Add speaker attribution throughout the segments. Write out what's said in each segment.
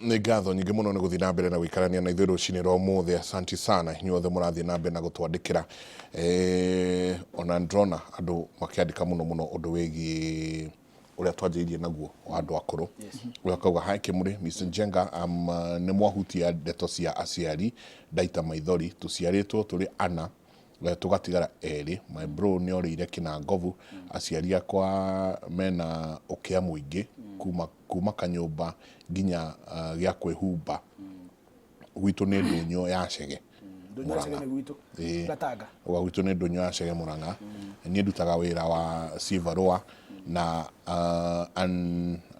Speaker 1: nĩ ngatho nyingĩ mũno nĩ gũthiĩ na mbere na gũikarania na ithuĩ rũcinĩ rwa ũmũthĩ. Asante sana inyuothe mũrathiĩ na mbere na gũtwandĩkĩra. Ona ndĩrona andũ makĩandĩka mũno mũno ũndũ wĩgiĩ ũrĩa twanjĩirie naguo wa andũ akũrũ. Ũrĩa kauga hai Kĩmũrĩ, Mr. Njenga, nĩ mwahutia ndeto cia aciari ndaita maithori, tũciarĩtwo tũrĩ ana tũgatigara erĩ. My bro nĩ orĩire Kĩnangovu, aciari akwa mena ũkĩa mũingĩ kuma kanyũmba nginya gĩa kwĩhumba. Gwitũ nĩ Ndũnyũ ya Cege Mũrang'a. Gwitũ nĩ Ndũnyũ ya Cege Mũrang'a. Niĩ ndutaga wĩra wa Sivarũa na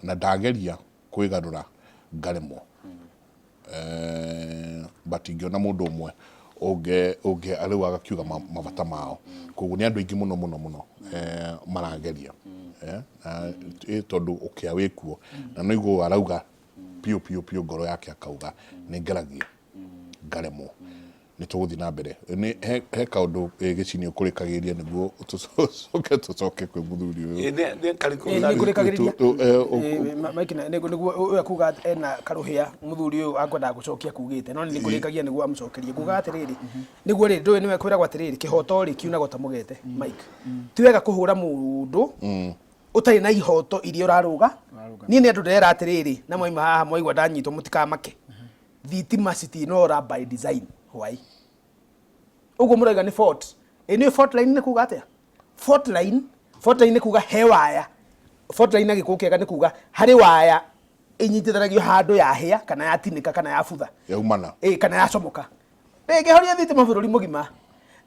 Speaker 1: ndageria kwĩgarũra ngaremwo. But ingĩona mũndũ ũmwe ũngĩ arĩu agakiuga mabata mao. Koguo nĩ andũ aingĩ mũno marageria. Tondũ ũkĩa wĩkuo na no igũo arauga piũ ngoro yake akauga nĩ ngeragia ngaremwo. Nĩ tũgũthiĩ na mbere. He kaũndũ gĩcinĩ ũkũrĩkagĩrĩria nĩguo tũcoke kwĩ mũthuri ũyũ.
Speaker 2: Nĩguo ũyũ akuga ena karũhĩa mũthuri ũyũ akwendaga gũcokia kugĩte no nĩ kũrĩkagia nĩguo amũcokerie. Kuga atĩrĩrĩ nĩguo rĩ ndũĩ nĩwe kwĩragwo atĩrĩrĩ kĩhoto rĩ kiunaga ta mũgete. Mike ti wega kũhũra mũndũ ũtarĩ na ihoto iria ũrarũga. Niĩ nĩ andũ ndĩrera atĩrĩrĩ na mwaima haha mwaigua ndanyitwo mũtikamake. Thitima citinora by design. Why? Ugo mũraiga nĩ fault. Nĩ fault line nĩ kuga atĩa? Fault line nĩ kuga he waya. Fault line agĩkũũ kĩega nĩ kuga harĩ waya ĩnyitithanagio handũ yahĩa kana yatinĩka kana yabutha.
Speaker 1: Yaumana.
Speaker 2: Kana yacomoka. Ĩngĩhoria thitima bũrũri mũgima.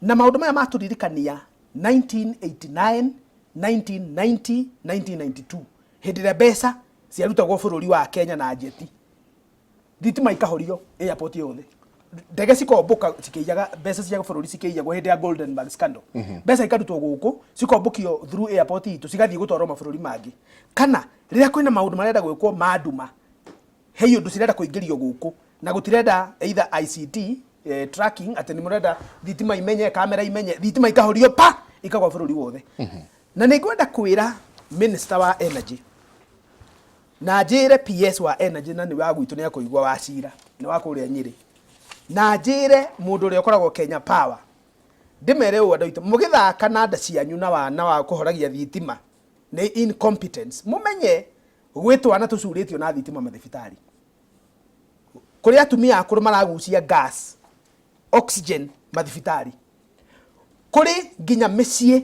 Speaker 2: Na maũndũ maya matũririkania 1989, 1990, 1992. Hĩndĩ ĩrĩa mbeca ciarutagwo bũrũri wa Kenya na njeti. Thitima ikahorio airport yothe. Ndege cikomboka cikĩiyaga mbeca cia bũrũri cikĩiyagwo hĩndĩ ya Goldenberg scandal. Mbeca ikarutwo gũkũ cikombokio through airport itu cigathiĩ gũtwarwo mabũrũri mangĩ. Kana rĩrĩa kwĩna maũndũ marenda gwĩkwo manduma he ũndũ cirenda kũingĩrio gũkũ na gũtirenda either ICT tracking atĩ nĩ mũrenda thitima imenye kamera imenye thitima ikahorio pa ikagwa bũrũri wothe. Na nĩ ngwenda kwĩra minister wa energy na njĩre PS wa energy na nĩ wa gwitũ nĩ akũigua wa cira nĩ wa kũrĩa Nyĩrĩ na njĩre mũndũ ũrĩa ũkoragwo Kenya Power ndĩmere ũũ andũ aitũ mũgĩthaka na nda cianyu na wa kũhoragia thitima nĩ incompetence. Mũmenye gwĩtwana tũcurĩtio na thitima mathibitarĩ kũrĩa atumia akũrũ maragucia gas oxygen mathibitarĩ kũrĩ nginya mĩciĩ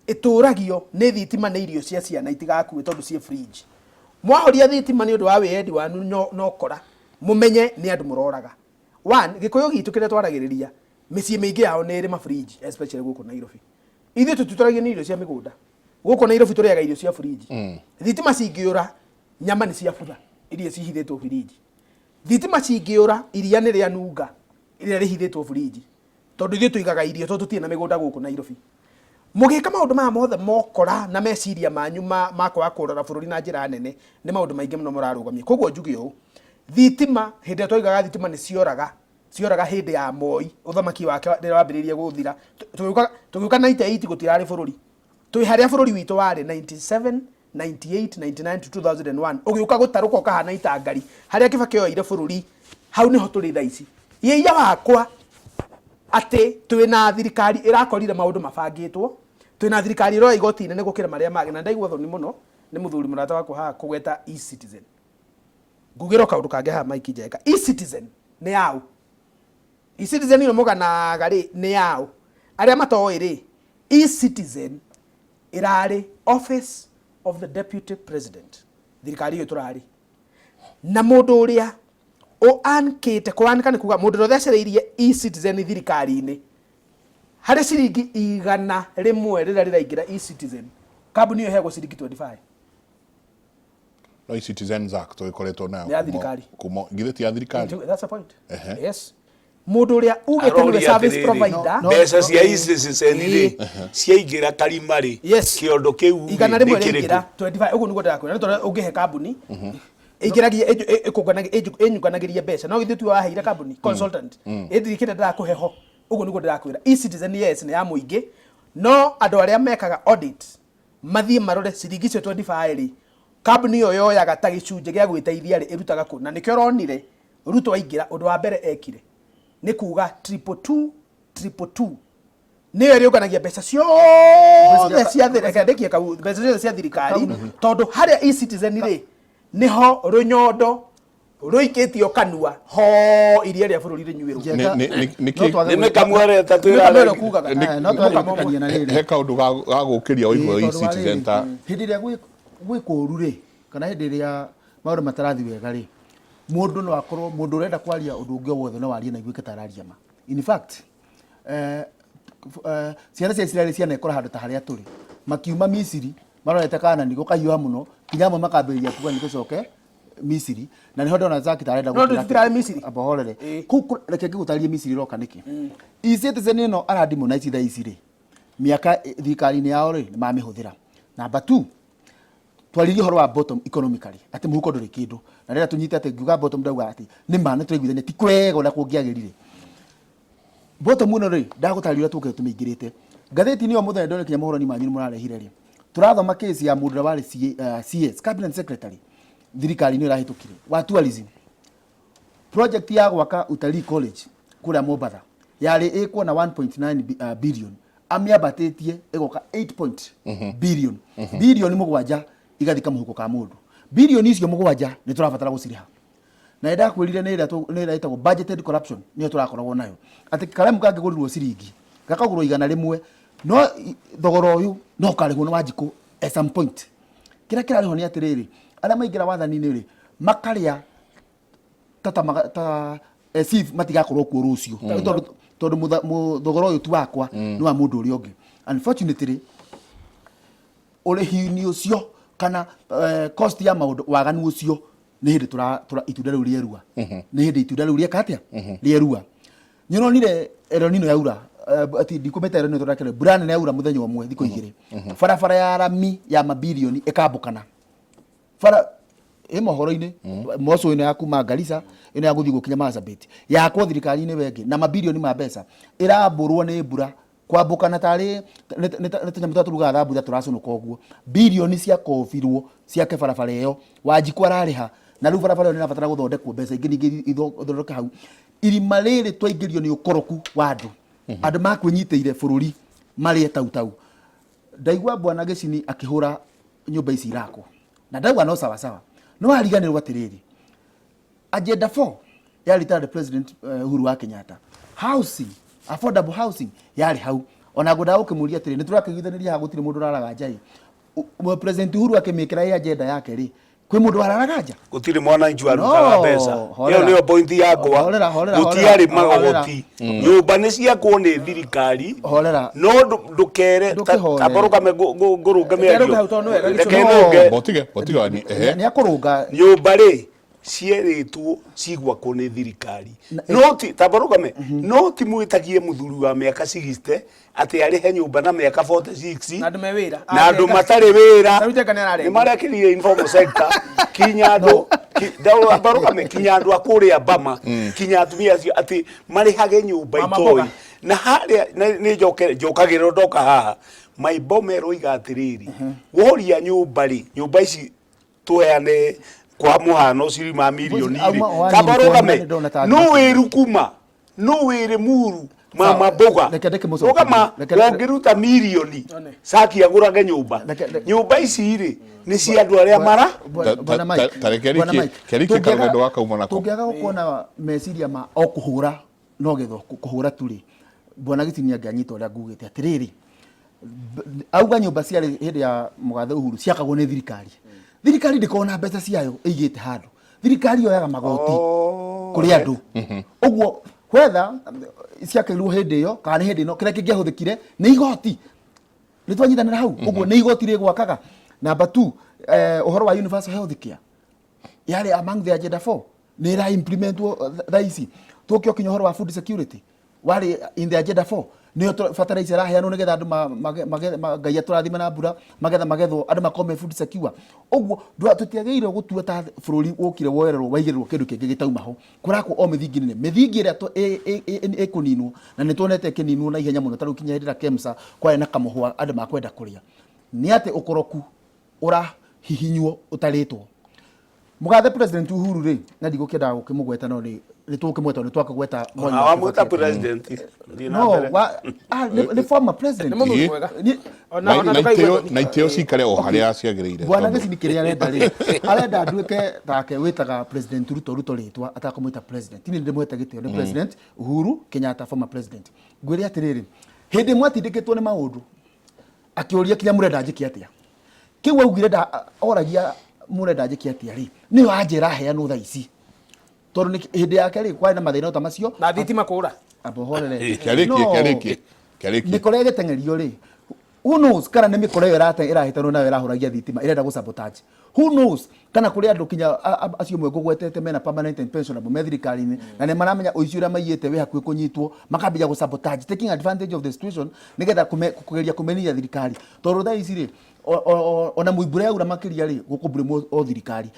Speaker 2: ĩtũragio nĩ thitima nĩ irio cia ciana itigakue tondũ ciĩ fridge. Mwahoria thitima nĩ ũndũ wa wĩendi wanyu no kora mũmenye nĩ andũ mũroraga. One, gĩkũyũ gitũ kĩrĩa twaragĩrĩria mĩciĩ mĩingĩ yao nĩ ĩrĩ ma fridge especially gũkũ Nairobi. Ithuĩ tũtũtũragia nĩ irio cia mĩgũnda. Gũkũ Nairobi tũrĩaga irio cia fridge. Thitima cingĩũra nyama nĩ cia butha iria cihithĩtwo fridge. Thitima cingĩũra iria nĩ rĩa nunga iria rĩhithĩtwo fridge. Tondũ ithuĩ tũigaga irio tondũ tũtirĩ na mĩgũnda gũkũ Nairobi. Mũgĩka maũndũ maya mothe mokora na meciria manyu makwa kũrora bũrũri na njĩra nene nĩ maũndũ maingĩ mũno mũrarũgamia. Koguo njuge ũũ thitima hĩndĩ twaigaga thitima nĩ cioraga hĩndĩ ya Moi ũthamaki wake rĩrĩa wambĩrĩirie gũthira. Tũgĩũka 98 gũtirarĩ bũrũri. Twĩ harĩa bũrũri witũ warĩ 97, 98, 99 to 2001. Ũgĩũka gũtarũka ũkahana itangari harĩa Kibaki oire bũrũri hau nĩho tũrĩ thaa ici. Yeiya wakwa atĩ twĩna thirikari ĩrakorire maũndũ mabangĩtwo, twĩna thirikari ĩroya igoti-inĩ nĩ gũkĩra marĩa mangĩ na ndaigua thoni mũno nĩ mũthuri mũrata wakwa haha kũgweta e-Citizen. Ngugĩra kaũndũ kangĩ haha Mike Njenga. E-Citizen nĩ yao. E-Citizen ĩno mũganaga rĩ nĩ yao. Arĩa matoĩ rĩ e-Citizen ĩrarĩ Office of the Deputy President. Thirikari ĩyo tũrarĩ. Na mũndũ ũrĩa ankĩte kũandĩka nĩ kuga mũndũ ũrĩa ũthecereirie e-Citizen thirikari-inĩ harĩ ciringi 100 rĩmwe rĩrĩa rĩraingĩra e-Citizen kambuni ĩyo heagwo ciringi 25.
Speaker 1: No e-Citizen Act tũgĩkoretwo nayo
Speaker 2: ya thirikari
Speaker 1: kuma ngithĩti ya thirikari.
Speaker 2: That's the point. Yes. Mũndũ ũrĩa ugĩte nĩwe service provider
Speaker 3: mbeca cia e-Citizen rĩ ciaingĩra karimarĩ kĩondo kĩu
Speaker 2: 100 rĩmwe rĩingĩra 25. Ũguo nĩguo ndĩrakwĩra nĩ tondũ ũngĩhe kambuni ĩngĩragia ĩnyukanagĩria mbeca no githĩ tu waheire kambuni consultant ĩthirikĩte ndakũheho. Ũguo nĩguo ndĩrakwĩra e-Citizen yes nĩ ya mũingĩ no andũ arĩa mekaga audit mathiĩ marore ciringi icio 25 rĩ kambuni yo yoyaga ta gicunje gya gwiteithia ri irutaga ku na nikyo ronire Ruto aingira undu wa mbere ekire ni kuga 222 niyo rioganagia mbeca ciothe cia thirikari kau mbeca ciothe cia thirikari tondu haria e-citizen ri niho runyondo ruikitio kanua ho iria ria bururi rinyuiru
Speaker 3: ni mekamwere tatwira
Speaker 2: no twakania na riri
Speaker 1: he kaundu ga gukiria oigwo e-citizen ta
Speaker 4: hindi ria gwikuru ri kana hindi ria maundu matarathi wega ri mundu no akorwo mundu urenda kwaria undu ungi wothe no warie na igwike tararia ma in fact ciana cia Israeli ciana ikora handu ta haria turi makiuma Misiri marorete kana ni gukayua muno kinyamo makambiriria kuga ni gucoke Misiri na niho ndona Zaki tarenda
Speaker 2: gukira Misiri
Speaker 4: abohorere reke ngigutarie Misiri roka niki e-citizen no aradimu na ici tha ici ri miaka thirikari-ini yao ri mamihuthira number 2 twaririe horo wa bottom economically ati muhuko nduri kindu na rira tunyite ati ngiuga bottom ndauga ati ni mane turaiguithania ti kwega ona kungiagirire bottom muno ri ndagutaria tuke tumingirite ngatheti niyo muthenya ndone kinya muhoroni manyu murarehire ri turathoma case ya mundu wari CS cabinet secretary thirikari ni irahitukire wa tourism project ya gwaka utalii college kura Mombasa yari ikwo na 1.9 billion amiabatetie igoka 8 billion billion mugwanja igathika muhuko ka mundu billion icio mugwanja ni turabatara guciriha na enda kwirire ni ira itagwo budgeted corruption ni turakoragwo nayo ati karamu kangigurirwo ciringi gakagurwo igana rimwe no thogoro uyu no karihwo na Wanjiku at some point kira riho ni atiriri ala maingira wathani-ini ri makaria ta sif matigakorwo kuo rucio tondu thogoro uyu tu wakwa ni wa mundu uri ungi unfortunately urihi-ini ucio kana cost ya maundu waganu ucio ni hindi itunda riu rierua ni hindi itunda riu riekatia rierua nyironire eronino yaura ati ndikumeta eronino turakere brand ne yaura muthenya omwe thiko igire barabara ya rami ya mabilioni ikambukana fara mohoro-ini moco-ini ya kuma Garissa ino ya guthi gukinya Marsabit yakwo thirikari-ini wengi na mabilioni ma mbeca iramburwo ni mbura kwambukana tari nitanyamå taturuga thambu turacunuka uguo bilioni cia kobirwo ciake barabara iyo Wanjiku arariha na riu barabara iyo ni rabatara guthondekwo mbeca ingi ningi ithondeke hau irima riri twaingĩrio nĩ ukoroku wa andũ makwĩnyitĩire bũrũri marĩ tautau ndaigua bwana Gĩcini akĩhũra nyũmba ici irakwo na ndauga no sawa sawa no ariganĩrwo atĩrĩrĩ agenda 4 ya retired president Uhuru wa Kenyatta housing affordable housing yari hau ona ngoda ukimuria atiri ni turakigithaniria gutire mundu raraga njai president Uhuru akimikira ya agenda yake ri kwi mundu raraga nja
Speaker 3: gutire mwana nju arutaga mbeca iyo niyo point yakwa gutiari magoti nyumba ni ciakwo ni thirikari no ndukere taboruka ngurunga miario
Speaker 1: botiga
Speaker 4: ni akurunga
Speaker 3: nyumba ri cieritwo cigwa ko ni thirikari no ti tabarugame no ti mwitagie muthuri wa miaka 60 ati ari he nyumba na miaka 46 na andu matari wira ni marekirie informal sector kinyando tabarugame kinyando akuria Bama kinyatumia ati mari hage nyumba itoi na haria ni njokagiro ndoka haha maibomero igatiriri woria nyumba ri nyumba ici tuheane kwa muhano cirima milioni iri tabarugame no wirukuma no wire muru mama boga ogama wongiruta milioni saki agurage nyumba ici iri ni cia andu aria mara
Speaker 1: keriki karendo waka umana ko
Speaker 4: tungiaga gukona meciria ma okuhura no getho kuhura turi bwana Gĩcini anganyita uria ngugite atiriri auga nyumba cia hindi ya mugathe Uhuru ciakagwo ni thirikari ndikona mbeca ciayo igite handu thirikari yoyaga magoti kuri andu uguo whether ciakirwo hindi iyo kana hindi no kire kingiahuthikire ni igoti ni twanyitanira hau uguo ni igoti ri gwakaga number 2 uhoro wa universal health care yari among the agenda 4 ni ra implementwo thaisi tukio kinyo uhoro wa food security wari in the agenda 4 niyo fertilizer raheanwo nigetha andu magai turathima na mbura magethwo andu makome food secure uguo tutiageire gutua ta bururi ukire woererwo waigirirwo kindu kingi gitauma ho kurako o mithingi nene mithingi ria ekuninwo na nitwonete kininwo na ihenya muno taru kinya hindira KEMSA kwa na kamuhwa andu makwenda kuria ni ati ukoroku hihinywo utaritwo mugathe president Uhuru ri na ndigukenda gukimugweta no ni tukimweta ni twakagweta
Speaker 3: wa muta president
Speaker 4: no the former president
Speaker 1: na iteo cikare o haria ciagirire
Speaker 4: bwana gicini kiria arenda nduike take witaga president Ruto ritwa atakumwita president ni ndimweta gitio ni president Uhuru Kenyatta former president ngwiri atiriri hindi mwatindikitwo ni maundu akiuria kinya murenda njiki atia kiu augire da oragia murenda njiki atia ri ni anjira heano tha ici tondu hindi yake ri kwari na mathina ta macio
Speaker 2: na thitima kura
Speaker 4: abohorere
Speaker 1: kiariki
Speaker 4: mikore gitengerio ri who knows kana ni mikore irahitanwo nayo irahuragia thitima irenda go sabotage who knows kana kuri andu kinya acio mwe gugwetete mena permanent and pensionable methirikari-ini na ne maramenya uici uria maiyete we hakuhi kunyitwo makambia go sabotage taking advantage of the situation nigetha kugeria kumenia thirikari tondu tha ici ri ona muimbure aura makiria ri gukumbure o thirikari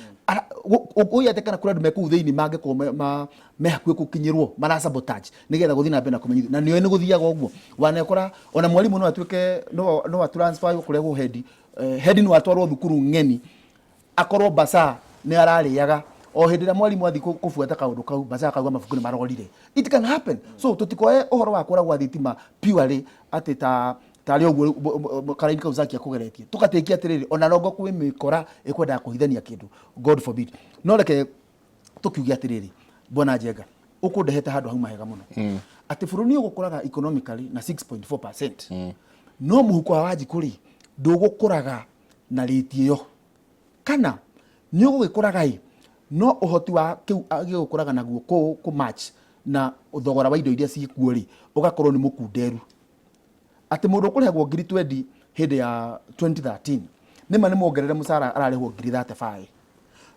Speaker 4: uyate kana kuri andu meku thiini mange ko me hakuhi gukinyirwo mara sabotage nigetha guthina mbere na kumenyithio na niyo ni guthiaga uguo wanekora ona mwalimu no atuike no transfer kuri go head no atwarwo thukuru ngeni akorwo basa ni arariaga o hindi ria mwalimu athi kufuata kaundu kau basa akauga mabuku ni marorire it can happen so tutikoe uhoro wa kura gwa thitima purely ati tari oguo karaini kau zakia kugeretie tukatekia atiriri ona rongo kwi mikora ikwenda kuhithania kindu god forbid no reke tukiugia atiriri bona Njenga ukundehete handu hau mahega muno ati buruni ugukuraga economically na 6.4% no muhuko wa Wanjiku ndugukuraga na rate iyo kana ni ugukuraga no uhoti wa kiu agikuraga naguo ku match na uthogora wa indo iria cikuo ugakorwo ni mukunderu ati mundu kurihagwo ngiri 20 hindi ya 2013 nima ni mongerere musara ararihwo ngiri 35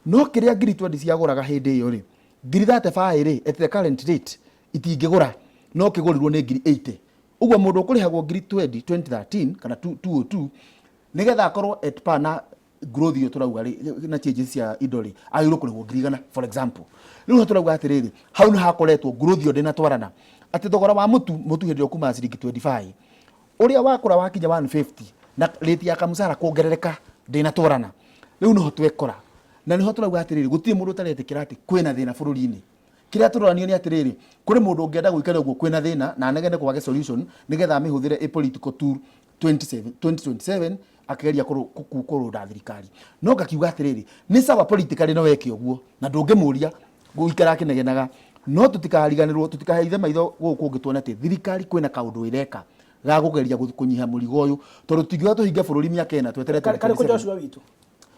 Speaker 4: no kiria ngiri 20 ciaguraga hindi iyo ngiri 35 at the current rate itingigura no kigurirwo ni ngiri 80 uguo mundu kurihagwo ngiri 2013 kana 202 nigetha akorwo at par na growth yo turauga na changes ya idoli ayiro kurihwo ngiri 100 for example riu turauga atiriri hau ni hakoretwo growth yo ndina twarana ati thogora wa mutu hindi okuma ciringi 25 uria wakura wakinya 150 na rate ya kamusara kuongerereka ndina twarana riu no twekora na niho turauga atiriri gutire mundu taretikira ati kwina thina bururi-ini kiria turoranio ni atiriri kuri mundu ungienda gwikara uguo kwina thina na negende kwage solution nigetha mihuthire a political tool 2027 akigeria kurunda thirikari no ngakiuga atiriri ni sawa politically no weke uguo na ndungimuria guikara akinegenaga no tutikariganirwo tutikaheithe maitho guku ngitwona ati thirikari kwina kaundu ireka ga gugeria kunyiha murigo uyu tondu tingiwa tuhinge bururi miaka ena tweterete
Speaker 2: kari ko Joshua witu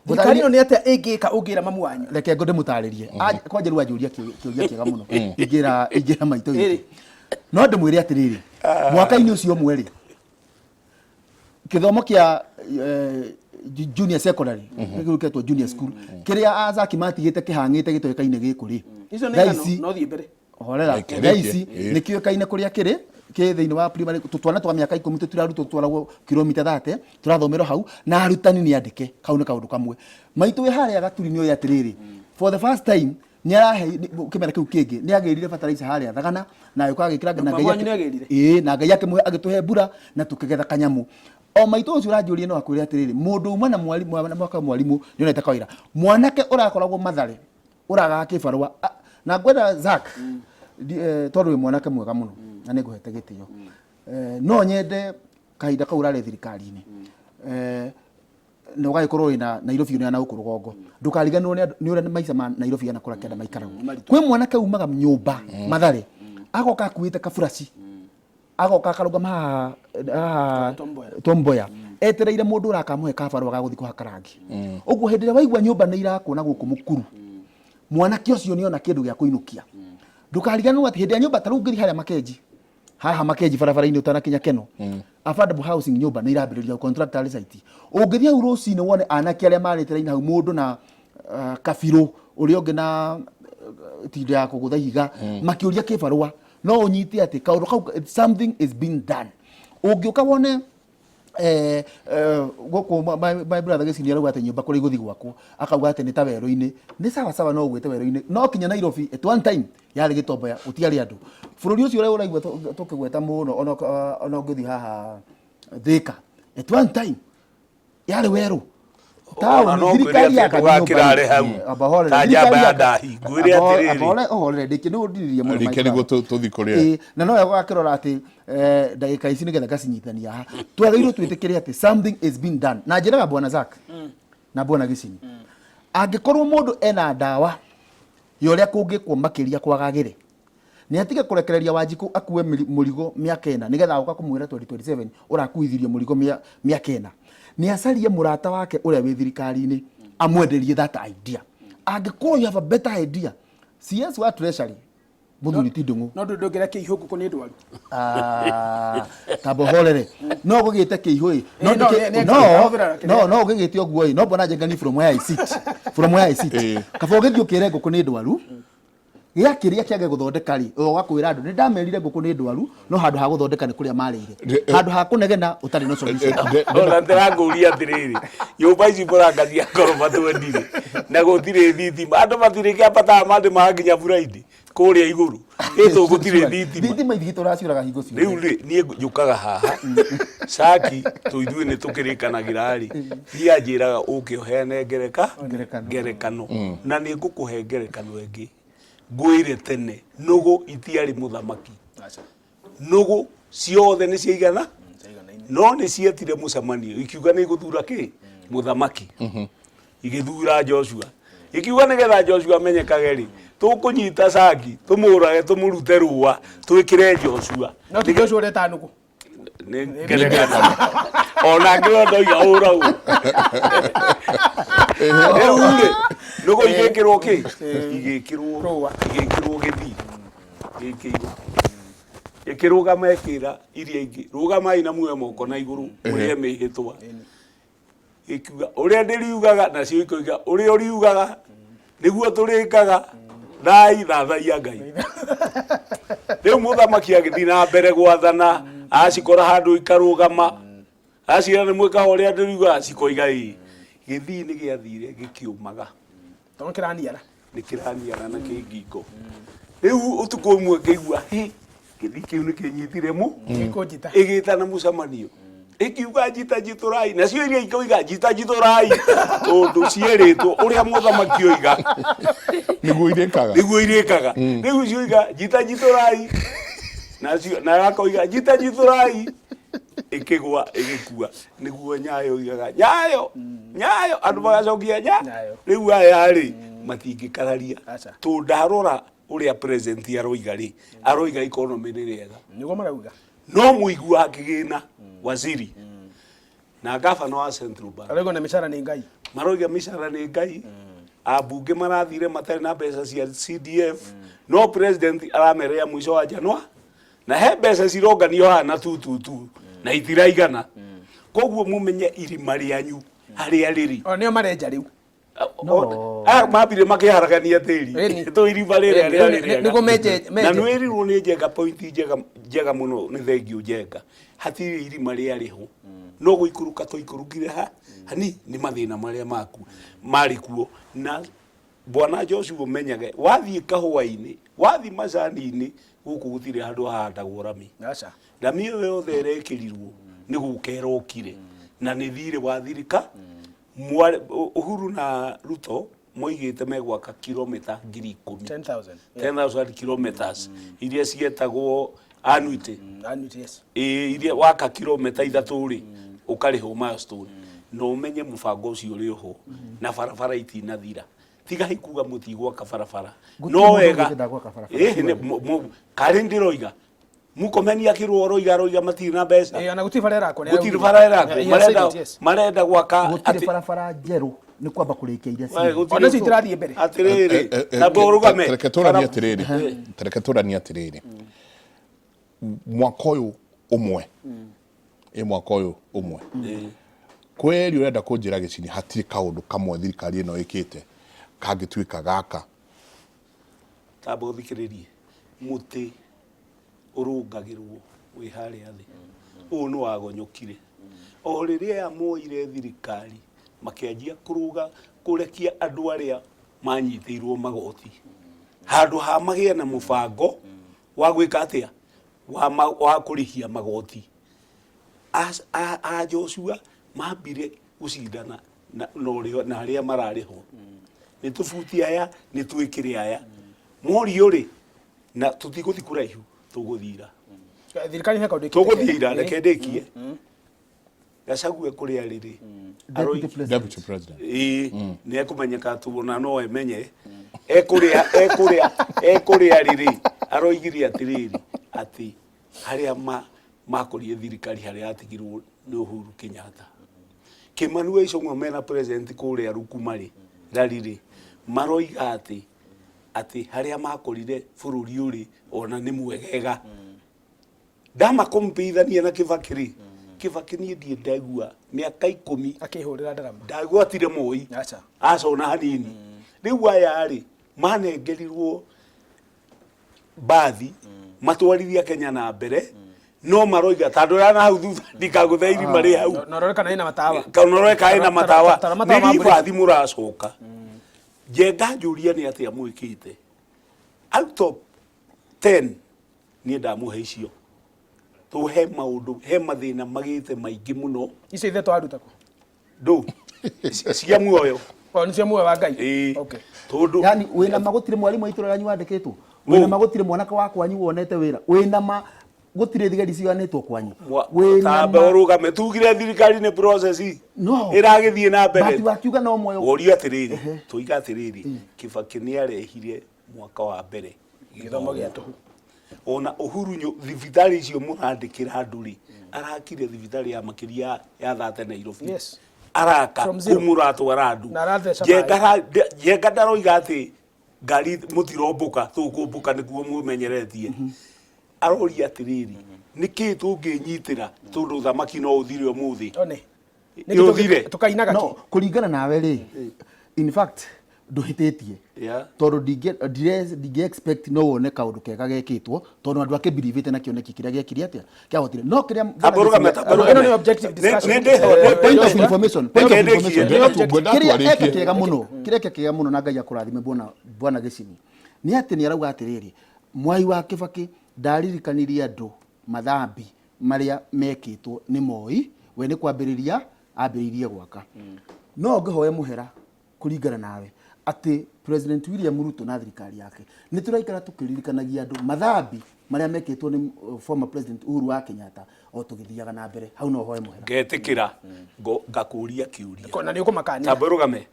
Speaker 2: thirikari no ni ate ingika ungira mamu wanyu
Speaker 4: reke ngode mutaririe kwanje rwa njuria kiuria kiega muno ingira maito iri no ndimwire atiriri mwaka-ini ucio mweri kithomo kia junior secondary giketwo junior school kiria azaki matigite kihangite gitoikaine gikuri
Speaker 2: icio ni no thie mbere
Speaker 4: horera gaisi nikioikaine kuria kiri ke thiini wa primary tutwana twa miaka 10 tutirarutwo twaragwo kilomita 30 turathomerwo hau na arutani ni andike kau ni kaundu kamwe maitu we haria gaturi ni oyatiriri for the first time ni arahe kimera kiu kingi ni agirire fertilizer haria thagana na yuko agikira na ngai na ngai yake mwe agituhe mbura na tukigetha kanyamu o maitu ucio uranjurie no akwire atiriri mundu uma na mwalimu na mwaka mwalimu ni onete kawira mwanake urakoragwo mathare uraga kibarua na gwenda Zack tondu we mwanake mwega muno na nĩ ngũhete gĩtĩo no nyende kahinda kau ũrarĩ thirikari-inĩ na ũgagĩkorwo wĩna Nairobi ũrĩa na gũkũ rũgongo ndũkariganĩrwo nĩ ũrĩa maica ma Nairobi na kũrĩa kĩanda maikaragwo kwĩ mwanake umaga nyũmba Mathare agoka akuĩte kaburaci agoka akarũgama haha Tom Mboya etereire mũndũ ũrakamũhe kabarũa ga gũthiĩ kũhaka rangi ũguo hĩndĩ ĩrĩa waigua nyũmba nĩ irakwo na gũkũ mũkuru mwanake ũcio nĩ ona kĩndũ gĩa kũinũkia ndũkariganĩrwo atĩ hĩndĩ ya nyũmba ta rĩu ngiri harĩa Makenji haha Makenji barabara-inĩ utanakinya Keno affordable housing nyũmba nĩ irambĩrĩria contractor site ũngĩthiĩ hau rũcinĩ wone anake arĩa marĩte hau mũndũ na kabirũ ũrĩa ũngĩ na tinda ya kũgũtha ihiga makĩũria kĩbarũa no ũnyite atĩ kaũndũ kau something is being done ũngĩũka wone gũkũ my brother gĩcini arauga atĩ nyũmba kũrĩa igũthi gwakwo akauga atĩ nĩ ta werũ-inĩ nĩ sawa sawa no ũgwĩte werũ-inĩ no kinya Nairobi at one time yarĩ Gĩtomboya ũtiarĩ andũ bũrũri ũcio ũrĩa ũraigua tũkĩgweta mũno ona ũngĩthi haha Thika at one time yarĩ werũ
Speaker 3: taoni thirikari yakagakirare hau ta njamba ya ndahi ngwire atiriri
Speaker 4: ahore ndiki no ndiririe muno
Speaker 1: rike nigo tuthi kuria
Speaker 4: na no yagakirora ati ndagika ici nigetha gacinyithania ha twagirwo twitikire ati something is being done na njiraga bwana Zak na bwana Gicini angikorwo mundu ena ndawa yoria kungikwo makiria kwagagire ni atige kurekereria Wanjiku akue murigo miaka 4 nigetha agoka kumwira 2027 urakuithirie murigo miaka 4 ni acarie murata wake uria wi thirikari-ini amwenderie that idea angikorwo you have a better idea CS wa treasury muthuri ti Ndung'u
Speaker 2: no ndungire kiihu nguku ni ndwaru
Speaker 4: tabohorere no gugite kiihu no gugite oguo no bona jengani from where I sit kabo githio kire nguku ni ndwaru ya kiria kiage guthondeka ri ugakwira andu ni ndamerire nguku ni ndwaru no handu ha guthondeka ni kuria marire handu ha kunegena utari no solution
Speaker 3: ona ndiranguria atiriri nyumba ici mũrangathia ngoroba twendire na gũtirĩ thitima andũ matirĩ kĩambataga mandĩ mahanginya buraindi kũrĩa igũrũ ĩtũ gũtirĩ
Speaker 4: thitima ithi tũraciũraga hingo ciothe
Speaker 3: rĩu niĩ njũkaga haha Caki tũithuĩ nĩ tũkĩrĩkanagĩra rĩ niĩ anjĩraga ũke ũheane ngerekano na nĩ ngũkũhe ngerekano ĩngĩ ngwĩre tene nũgũ itiarĩ mũthamaki nũgũ ciothe nĩ ciaigana no nĩ cietire mũcemanio ikiuga nĩ gũthura kĩ mũthamaki igĩthura Joshua ikiuga nĩgetha Joshua amenyekage rĩ tũkũnyita Caki tũmũrage tũmũrute rũa twĩkĩre Joshua
Speaker 2: no ti Joshua ũreta nũgũ
Speaker 3: nĩ ngerekano ona ngĩrondoiga ũragũ rĩu nũgũ igĩkĩrwo kĩ igĩkĩrwo gĩthii gĩkĩirwo ikirugama ikira iria ingi rugamai na muoyo moko na iguru uria mihitwa ikiuga uria ndiriugaga na cio ikoiga uria uriugaga niguo turikaga thai thathaia Ngai riu muthamaki agithii na mbere gwathana acikora handu ikarugama acira ni mwika uria ndiriugaga cikoiga githii ni giathire gikiumaga
Speaker 2: tonkiraniara
Speaker 3: nikiraniara na kingingo riu utuko umwe kigua githii kiu ni kinyitire mu igitana mucemanio ikiuga njiturai nacio iria ikoiga njiturai tondu cieritwo uria muthamaki oiga
Speaker 1: niguo irikaga
Speaker 3: riu cioiga njiturai nacio na akoiga njiturai ikigwa igikua niguo Nyayo oigaga nyayo andu magacokia nyayo riu aya ri matingikararia tu ndarora uria president aroiga economy ni riega
Speaker 2: niguo marauga
Speaker 3: no muigua akigina waziri na gavana wa Central Bank
Speaker 2: arauga na mishara ni Ngai
Speaker 3: maroiga mishara ni Ngai abunge marathire matari na mbeca cia CDF no president aramerea mwisho wa Januari na he mbeca cironganio hana tu na itiraigana koguo mumenye irima rianyu haria riri
Speaker 2: nio marenja riu
Speaker 3: mabire makiharagania tiri to irima riri
Speaker 2: niguo meje
Speaker 3: na nwirirwo ni njenga point njega muno ni thengio njenga hatiri irima riariho no guikuruka to ikurukire hani ni mathina maria maku marikuo na bwana Joshua umenyage wathie kahua-ini wathie macani-ini guku gutire handu hahandagwo rami rami iyo yothe irekirirwo ni gukerokire na ni thire wa thirika Uhuru na Ruto moigite megwaka kilomita 10,000 kilometers iria cietagwo annuity
Speaker 2: yes
Speaker 3: iria waka kilomita 3 ri ukariho milestone no umenye mubango ucio uri ho na barabara itinathira tiga hikuga mutigwaka barabara no wega kari ndiroiga mukomenia kirwo roiga matiri na mbeca
Speaker 2: ana guti barera ko
Speaker 3: guti barera ko marenda gwaka
Speaker 4: ati barabara njeru ni kwamba kurikia iria
Speaker 2: ona citirathie mbere
Speaker 3: atiriri na borugame
Speaker 1: tereke turani atiriri mwaka uyu umwe kweri urenda kunjira Gicini hatiri kaundu kamwe thirikari ino ikite kangituika gaka
Speaker 3: tabo thikiririe muti urungagirwo wi haria thi u no wagonyokire o riria amoire thirikari makianjia kuruga kurekia andu aria manyitiirwo magoti handu ha magia na mubango wa gwika atia wa kurihia magoti a Joshua mambire gucindana na aria marariho ni tubuti aya ni twikire aya morio ri na tutiguthi kuraihu tuguthira
Speaker 2: thirikari he kaundu
Speaker 3: tuguthira reke ndikie Gachagua kuria riri
Speaker 1: Deputy President
Speaker 3: ni ekumenyeka tubona no emenye ekuria riri aroigiri atiriri ati haria makorie thirikari haria atigirwo ni Uhuru Kenyatta Kimani Ichung'wa mena president kuria rukumari rariri maroiga ati haria makorire bururi uri ona ni mwegega ndama kompithania na Kibaki ni ndie ndagua miaka 10
Speaker 2: akihurira ndarama
Speaker 3: ndagwatire moi acona hanini riu aya ri manengerirwo bathi matwarithia Kenya na mbere no maroiga tandu rana hau thutha ndikaguthairi mari hau
Speaker 2: nororeka ina matawa
Speaker 3: nororeka ina matawa ni bathi muracoka Njenga njuria ni atia mwikite out of 10 ni ndamuhe icio tuhe maundu he mathina magite maingi muno
Speaker 2: icio ithe twaruta ku
Speaker 3: ndu cia muoyo
Speaker 2: ni cia muoyo wa Ngai
Speaker 3: okay tondu
Speaker 4: yani wina magutire mwalimu aitura ranyu wandikitwo wina magutire mwanaka wakwa anyu wonete wira wina gutire thigari ciganitwo kwanyu
Speaker 3: wina baruga metugire thirikari ni process iragithie na mbere
Speaker 4: bati wakiuga no moyo
Speaker 3: worio atiriri tuiga atiriri Kibaki ni arehire mwaka wa mbere
Speaker 2: githomo gia tuhu
Speaker 3: ona Uhuru thibitari icio murandikira anduri arakire thibitari ya makiria ya thate Nairobi araka kumuratwara andu Njenga ndaroiga ati ngari mutirombuka tukumbuka niguo mumenyeretie aroria atiriri niki tunginyitira tondu thamaki no uthire umuthi
Speaker 2: niki tukainaga
Speaker 4: no kuringana nawe ri in fact nduhititie tondu ndinge expect no wone kaundu kega gekitwo tondu andu akibirivite na kioneki kiria gekiri atia kiahotire no kiria
Speaker 2: ino ni objective discussion
Speaker 4: point of information kiria kega muno na Ngai akurathime bwana Gicini ni ati ni arauga atiriri mwai wa Kibaki ndaririkanirie andu mathambi maria mekitwo ni Moi we ni kwambiriria ambiririe gwaka no ngihoya muhera kuringana nawe ati President William Ruto na thirikari yake ni turaikara tukiririkanagia andu mathambi maria mekitwo ni former President Uhuru wa Kenyatta o tugithiaga na mbere hau no hoye muhera
Speaker 3: ngetikira ngakuria kiuria
Speaker 2: kona ni ukumakania
Speaker 3: tabarugame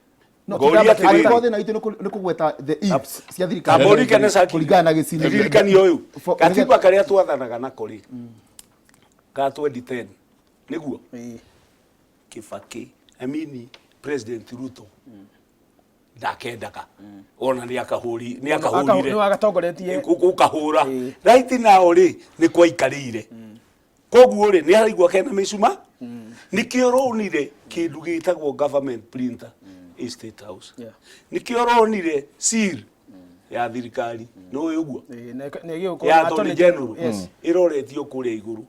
Speaker 4: ngoria kothe na itu ni kugweta the ifs cia thirikari
Speaker 3: taborika na saki
Speaker 4: kuringana na Gicini
Speaker 3: ririkani uyu katiba karia twathanaga na kuri ka 2010 niguo Kibaki President Ruto ndakendaga ona ni akahurire
Speaker 2: ni agatongoretie
Speaker 3: ukahura right now ri ni kwaikarire koguo ri ni haraigwa kena micuma ni kioronire kindu gitagwo government printer State House ni kioronire seal ya thirikari no uguo ya Attorney General iroretio kuria iguru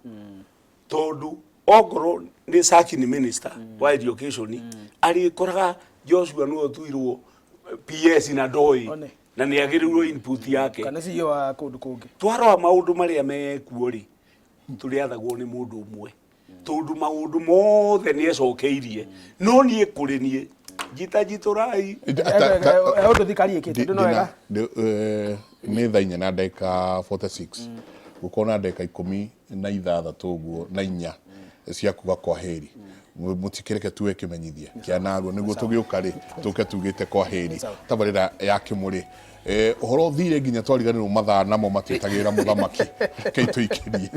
Speaker 3: tondu ogoro ni Saki minister wa education ari koraga Joshua no tuirwo PS na doi na ni agirirwo input yake
Speaker 2: kana CEO wa kundu kungi
Speaker 3: twaro maundu maria mekuo ri turiathagwo ni mundu umwe tondu maundu mothe ni ecokeirie no nie kurinie jiturai
Speaker 2: odo thikari ikite ndu no wega
Speaker 1: ni thainya na ndeka 46 gukona ndeka 16 uguo na 4 cia kuga kwa heri mutikireke tuwe kimenyithia kianarwo niguo tugiuka ri tuke tugite kwa heri tabarira ya kimuri uhoro thire nginya twariganirwo mathaa namo matitagira muthamaki keitu ikirie